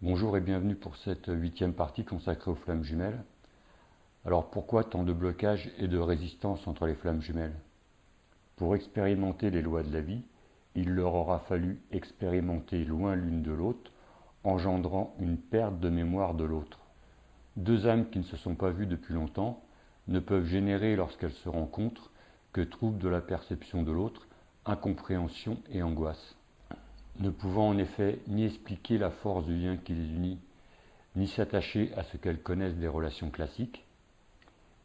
Bonjour et bienvenue pour cette 8e partie consacrée aux flammes jumelles. Alors pourquoi tant de blocage et de résistance entre les flammes jumelles? Pour expérimenter les lois de la vie, il leur aura fallu expérimenter loin l'une de l'autre, engendrant une perte de mémoire de l'autre. Deux âmes qui ne se sont pas vues depuis longtemps ne peuvent générer lorsqu'elles se rencontrent que troubles de la perception de l'autre, incompréhension et angoisse. Ne pouvant en effet ni expliquer la force du lien qui les unit, ni s'attacher à ce qu'elles connaissent des relations classiques,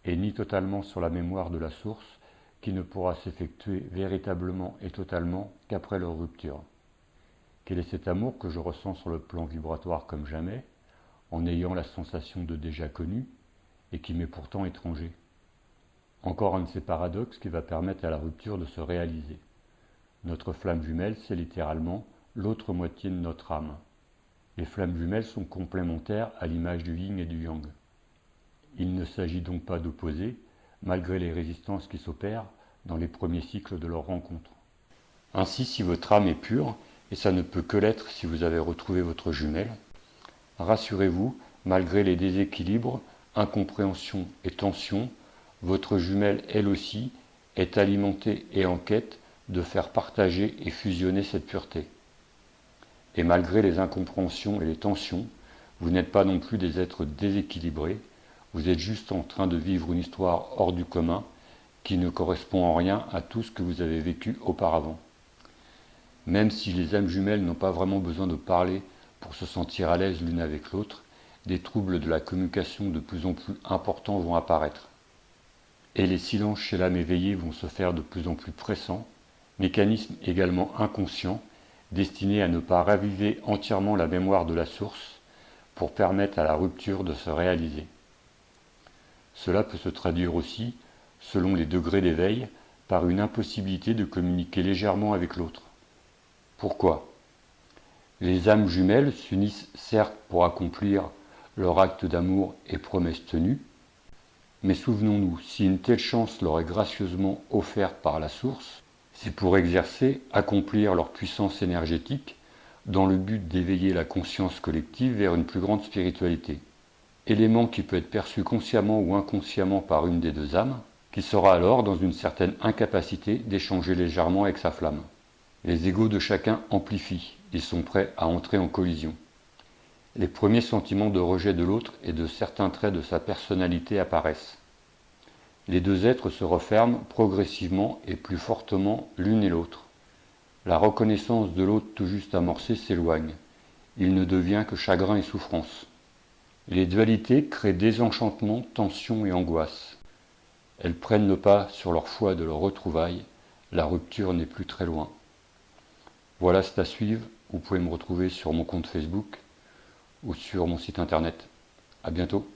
et ni totalement sur la mémoire de la source qui ne pourra s'effectuer véritablement et totalement qu'après leur rupture. Quel est cet amour que je ressens sur le plan vibratoire comme jamais, en ayant la sensation de déjà connu, et qui m'est pourtant étranger? Encore un de ces paradoxes qui va permettre à la rupture de se réaliser. Notre flamme jumelle, c'est littéralement l'autre moitié de notre âme. Les flammes jumelles sont complémentaires à l'image du yin et du yang. Il ne s'agit donc pas d'opposer, malgré les résistances qui s'opèrent dans les premiers cycles de leur rencontre. Ainsi, si votre âme est pure, et ça ne peut que l'être si vous avez retrouvé votre jumelle, rassurez-vous, malgré les déséquilibres, incompréhensions et tensions, votre jumelle, elle aussi, est alimentée et en quête de faire partager et fusionner cette pureté. Et malgré les incompréhensions et les tensions, vous n'êtes pas non plus des êtres déséquilibrés, vous êtes juste en train de vivre une histoire hors du commun qui ne correspond en rien à tout ce que vous avez vécu auparavant. Même si les âmes jumelles n'ont pas vraiment besoin de parler pour se sentir à l'aise l'une avec l'autre, des troubles de la communication de plus en plus importants vont apparaître. Et les silences chez l'âme éveillée vont se faire de plus en plus pressants, mécanisme également inconscient, destiné à ne pas raviver entièrement la mémoire de la source pour permettre à la rupture de se réaliser. Cela peut se traduire aussi, selon les degrés d'éveil, par une impossibilité de communiquer légèrement avec l'autre. Pourquoi? Les âmes jumelles s'unissent certes pour accomplir leur acte d'amour et promesse tenue, mais souvenons-nous, si une telle chance leur est gracieusement offerte par la source, c'est pour exercer, accomplir leur puissance énergétique dans le but d'éveiller la conscience collective vers une plus grande spiritualité. Élément qui peut être perçu consciemment ou inconsciemment par une des deux âmes, qui sera alors dans une certaine incapacité d'échanger légèrement avec sa flamme. Les égos de chacun amplifient, ils sont prêts à entrer en collision. Les premiers sentiments de rejet de l'autre et de certains traits de sa personnalité apparaissent. Les deux êtres se referment progressivement et plus fortement l'une et l'autre. La reconnaissance de l'autre tout juste amorcée s'éloigne. Il ne devient que chagrin et souffrance. Les dualités créent désenchantement, tension et angoisse. Elles prennent le pas sur leur foi de leur retrouvaille. La rupture n'est plus très loin. Voilà, c'est à suivre. Vous pouvez me retrouver sur mon compte Facebook ou sur mon site internet. À bientôt.